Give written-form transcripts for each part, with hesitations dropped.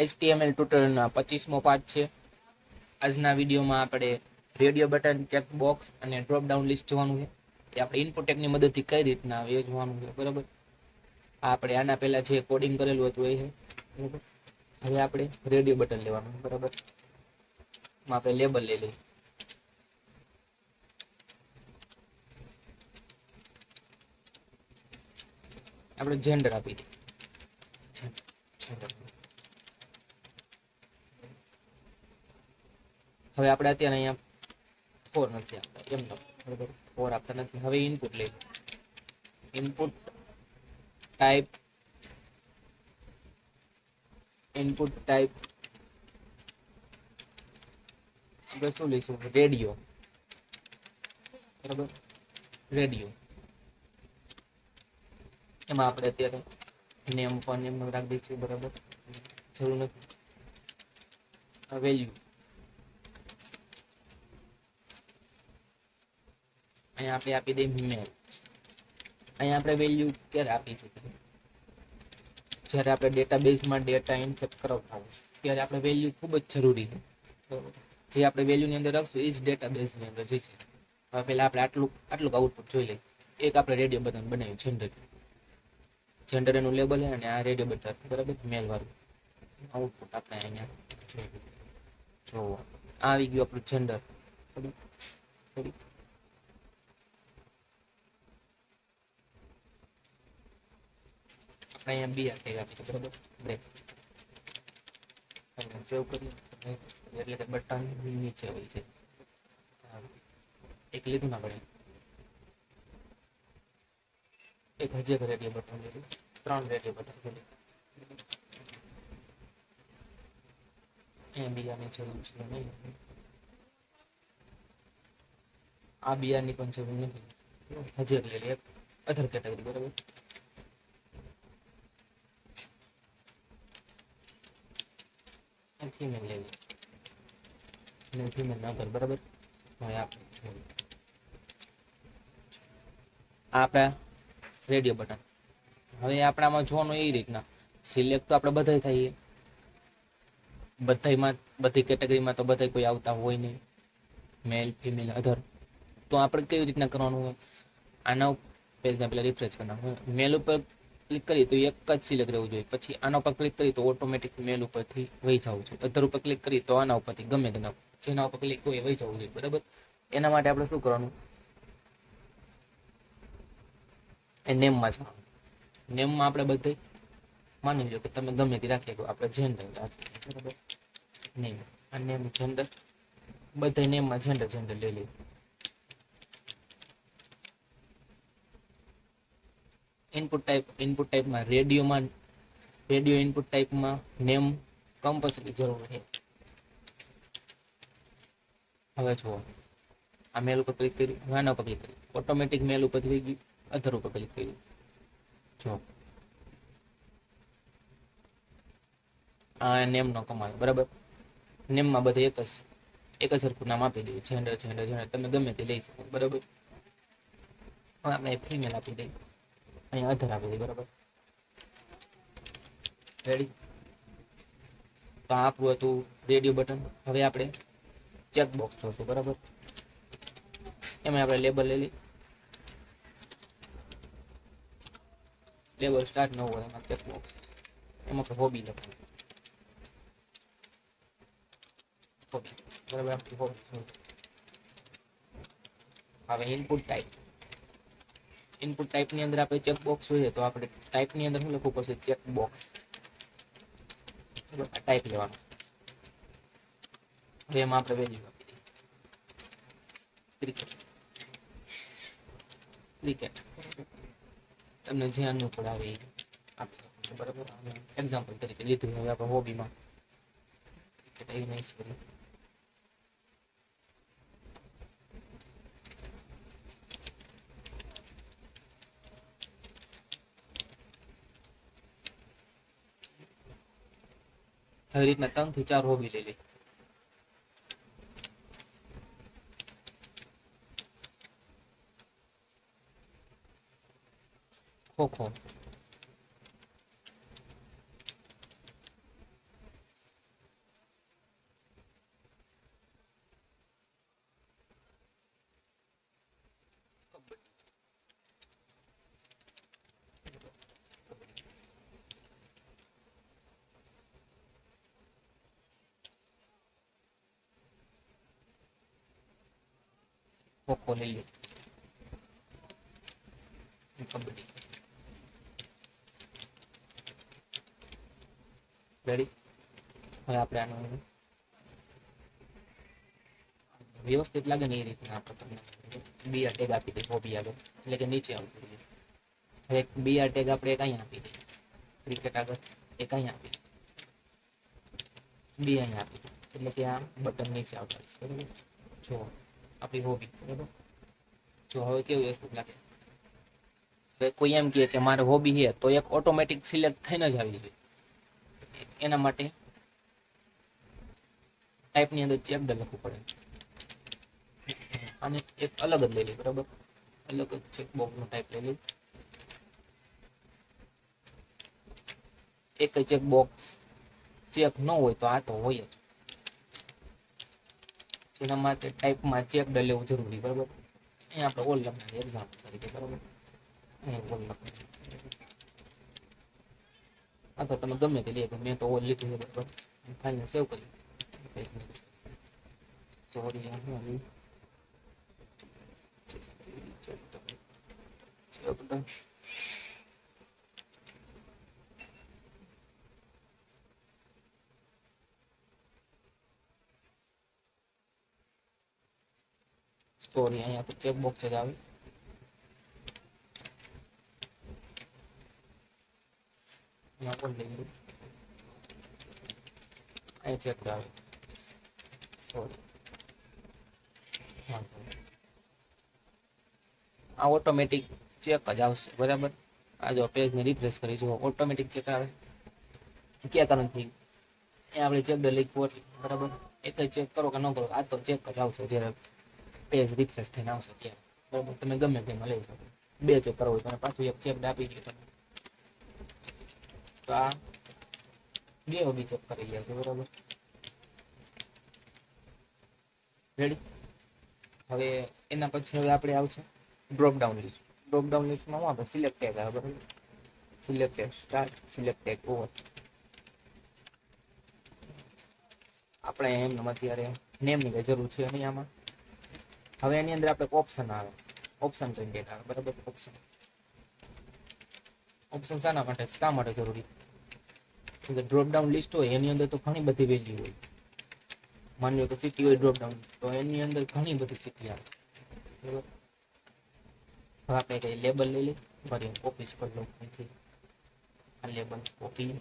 HTML ટ્યુટોરિયલના 25મો part છે. આજના વિડીયોમાં આપણે રેડિયો બટન, ચેક બોક્સ અને ડ્રોપ ડાઉન લિસ્ટ જોવાનું છે. એ આપણે ઇનપુટ ટેગની મદદથી કઈ રીતના આવે એ જોવાનું છે. બરાબર, આપણે આના પહેલા જે કોડિંગ કરેલું હતું એ છે. બરાબર, હવે આપણે રેડિયો બટન લેવાનું. બરાબર, આપણે લેબલ લઈ લઈએ. આપણે જેન્ડર આપી દઈએ. હવે આપણે અત્યારે અહીંયા 4 નથી આપતા, એમ બરાબર, 4 આપતા નથી. હવે ઇનપુટ લઈ ઇનપુટ ટાઈપ આપણે શું લઈશું? રેડિયો. બરાબર, રેડિયો. એમાં આપણે અત્યારે નેમ ફોન નેમ રાખી દઈશું. બરાબર, જરૂર નથી. વેલ્યુ અહીંયા આપણે આપી દઈએ મેલ. અહીંયા આપણે વેલ્યુ ક્યારે આપી શકીએ? જ્યારે આપણે ડેટાબેઝમાં ડેટા ઇન્સર્ટ કરાવતા હોય ત્યારે આપણે વેલ્યુ ખૂબ જ જરૂરી છે. જે આપણે વેલ્યુની અંદર રાખશું એ જ ડેટાબેઝની અંદર જશે. હવે પહેલા આપણે આટલું આઉટપુટ જોઈ લઈએ. એક આપણે રેડિયો બટન બનાવ્યું, જેન્ડર એનું લેબલ છે અને આ રેડિયો બટન. બરાબર, મેલ વાળું આઉટપુટ આપણે અહીંયા જોવો. આવી ગયું આપણું જેન્ડર. અહીંયા બી ટેગ આપી. બરાબર, બ્રેક સેવ કરીએ એટલે કે બટન નીચે હોય છે. એક લીધું ના પડે, એક હજી એક રેડિયો બટન લીધું, 3 રેડિયો બટન લીધું. અહીંયા બીજાની જરૂર છે નહીં. આ બિયારની પણ જરૂર નથી. હજી એક લઈ લે, અધર કેટેગરી. બરાબર, ફિમેલ લઈ લે, ફિમેલ ના કર. બરાબર, હવે આપણે આપણા રેડિયો બટન. હવે આપણામાં જોવાનું એ રીતના સિલેક્ટ તો આપણે બધાય થઈએ, બધી કેટેગરીમાં તો બધા કોઈ આવતા હોય નહીં, મેલ ફિમેલ અધર. તો આપણે કેવી રીતના કરવાનું હોય? આના પેજને પહેલા રિફ્રેશ કરવાનું. મેલ ઉપર ક્લિક કરીએ તો એક જ સિલેક્ટ રહેવું જોઈએ. પછી આના ઉપર ક્લિક કરીએ તો ઓટોમેટિક મેલ ઉપરથી વહી જવું જોઈએ. અધર ઉપર ક્લિક કરીએ તો આના ઉપરથી ગમે તેના જેના ઉપર ક્લિક હોય વહી જવું જોઈએ. બરાબર, એના માટે આપણે શું કરવાનું? એ નેમમાં જવાનું. નેમમાં આપણે બધે માની લો કે તમે ગમે તે રાખી, આપણે જેન્ડર રાખીએ. બરાબર, નેમ આ નેમ જેન્ડર, બધા નેમમાં જેન્ડર લઈ લઈએ. ઇનપુટ ટાઈપમાં રેડિયો ઇનપુટ ટાઈપમાં નેમ કમ્પલસરી જરૂર છે. હવે જુઓ, આ મેલ ઉપર ક્લિક કર્યું, આના ઉપર ક્લિક કર્યું, ઓટોમેટિક મેલ ઉપર થઈ ગયું, અધર ઉપર ક્લિક કર્યું. જો આ નેમનો કમાલ. બરાબર, નેમમાં બધે એક જ સરખું નામ આપી દઈએ, જેન્ડર. તમે ગમે તે લઈ શકો. બરાબર, આપણે ફિમેલ આપી દઈએ, અહીંયા અધર આપી દઈએ. બરાબર, રેડી. તો આપણું હતું રેડિયો બટન. હવે આપણે ચેક બોક્સ જોશું. બરાબર, એમાં આપણે લેબલ લઈ લઈએ. લેબલ સ્ટાર્ટ ન હોય એમાં ચેક બોક્સ, એમાં આપણે હોબી લખવાનું. બરાબર, આપણી હોબી. હવે ઇનપુટ ટાઈપની અંદર આપણે ચેક બોક્સ જોઈએ તો આપણે ટાઈપની અંદર શું લખવું પડશે? Check box. ટાઈપ લેવાનું. હવે એમાં આપણે વેલ્યુ આપી દઈએ ક્રિકેટ. તમને જે અનુકૂળ આવે એ આપી શકો. બરાબર, એક્ઝામ્પલ તરીકે લીધું. હવે આપણે હોબીમાં ક્રિકેટ એ નહીં કરીએ. આવી રીતના 3 થી 4 હોબી લઈ લઈ. ખોખો, ખોખો લઈ લો, કબડ્ડી. રેડી. હવે આપણે આનું વ્યવસ્થિત લાગે ને એ રીતના આપણે તમને બીઆર ટેગ આપી દઈએ હોબી આગળ, એટલે કે નીચે આવતું રહીએ. હવે એક બીઆર ટેગ આપણે એક અહીંયા આપી દઈએ, ક્રિકેટ આગળ એક અહીંયા આપી દઈએ, બી અહીંયા આપી દઈએ, એટલે કે આ બટન નીચે આવતા રહેશે. બરાબર. જો આપણી હોબી. બરાબર. જો હવે કેવું વસ્તુ લાગે. હવે કોઈ એમ કહે કે મારે હોબી છે, તો એક ઓટોમેટિક સિલેક્ટ થઈને જ આવી જોઈએ. એના માટે ટાઈપની અંદર ચેકડ લખવું પડે, અને એક અલગ જ લઈ લઈ. બરાબર. અલગ જ ચેકબોક્સ નો ટાઈપ લઈ લઈ. એક ચેકબોક્સ ચેક ન હોય તો આ તો હોય જ, જેના માટે ટાઈપમાં ચેકડ લેવું જરૂરી. બરાબર. અહીંયા આપણે ઓલ લખીએ એક્ઝામ્પલ તરીકે. બરાબર. અહીંયા ઓલ લખીએ. આ તો તમે ગમે તે લે, મેં તો ઓલ લીધું છે. બરાબર. ફાઇલને સેવ કરી. સોરી સ્ટોરી અહીંયા તો ચેકબોક્સ જ આવે. અહીંયા પણ લઈ લો, અહીંયા ચેક આવે. સોરી, આ ઓટોમેટિક ચેક જ આવશે. બરાબર. આ જો પેજને રિફ્રેશ કરી જો ઓટોમેટિક ચેક આવે. ક્યાં કારણથી અહીંયા આપણે ચેક લખવું. બરાબર. એક જ ચેક કરો કે ન કરો, આ તો ચેક જ આવશે જ્યારે પેજ રિફ્રેશ થઈને આવશે ત્યારે. બરાબર. તમે ગમે તેમાં લઈ શકો. બે ચેક કરવો હોય તો પાછું એક ચેક આપી દઈએ તમે, તો આ બે હોબી ચેક કરી ગયા છે. બરાબર. રેડી. હવે એના પછી હવે આપણે આવશે drop down list. Drop down લિસ્ટમાં હું આપણે સિલેક્ટ ટેગ આવે. બરાબર. Select tag start, select tag over. આપણે એમ અત્યારે નેમની કઈ જરૂર છે નહીં આમાં. હવે એની અંદર આપણે ઓપ્શન આવે, ઓપ્શન કરીને ટેગ આવે. બરાબર. ઓપ્શન, ઓપ્શન શાના માટે, શા માટે જરૂરી? ડ્રોપ ડાઉન લિસ્ટ હોય એની અંદર તો ઘણી બધી વેલ્યુ હોય. માની લો કે સિટી હોય ડ્રોપ ડાઉન, તો એની અંદર ઘણી બધી સિટી આવે. બરાબર. હવે આપણે કઈ લેબલ લઈ લઈએ. ફરી કોપી પર લો, અહીંથી આ લેબલ કોપી,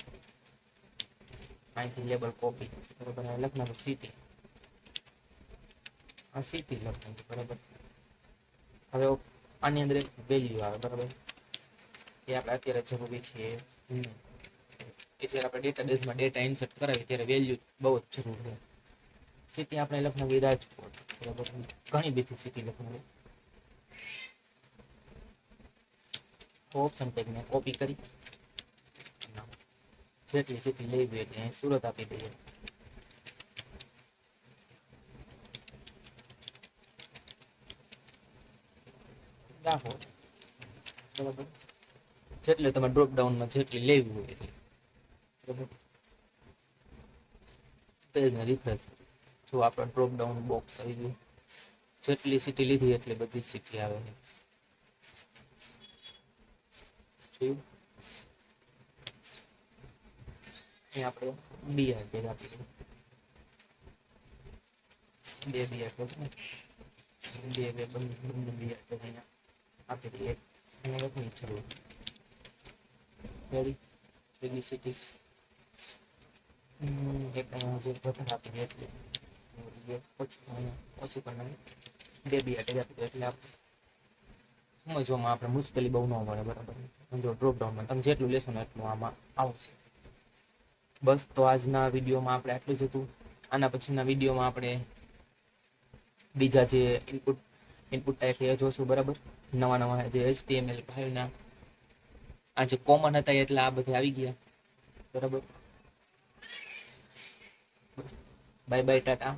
અહીંથી લેબલ કોપી. બરાબર. લખનાર સિટી, આ સિટી લખનાર. બરાબર. હવે આની અંદર એક વેલ્યુ આવે. બરાબર. એ આપણે અત્યારે જરૂરી છે. એ જ્યારે આપણે ડેટાબેઝમાં ડેટા ઇન્સર્ટ કરાવીએ ત્યારે વેલ્યુ બહુ જ જરૂર છે. સિટી આપણે લખનારી રાજકોટ. બરાબર. ઘણી બધી સિટી લખનારી. ઓપ્શન ટેગને કોપી કરી જેટલી સિટી લેવી એટલે અહીં સુરત આપી દઈએ. દાહોદ. બરાબર. જેટલે તમે ડ્રોપ ડાઉનમાં જેટલી લેવી હોય એટલી. બરાબર. પેજને રિફ્રેશ જો આપણે ડ્રોપ ડાઉન બોક્સ આવી ગયું. જેટલી સિટી લીધી એટલી બધી સિટી આવે છે. અહીં આપણે બીઆર ટેગ આપી દઈએ. બે બીઆર ટેગ ને બે બંને બીઆર ટેગ અહીંયા આપી દઈએ. અહીંયા લખવાની જરૂર. રેડી. બીજી સિટી એક અહીંયા જે વધારે આપી દે એટલે ઓછું કરી નાખીએ. બે બીઆર ટેગ આપી દે એટલે આપણે સમજવામાં આપણે મુશ્કેલી બહુ ન પડે. બરાબર. જો ડ્રોપ ડાઉનમાં તમે જેટલું લેશો ને એટલું આમાં આવશે. બસ, તો આજના વિડીયોમાં આપણે આટલું જ હતું. આના પછીના વિડીયોમાં આપણે બીજા જે ઇનપુટ ટાઈપ એ જોશું. બરાબર. નવા જે HTML ફાઇલના આ જે કોમન હતા એટલે આ બધા આવી ગયા. બરાબર. Bye bye, Tata.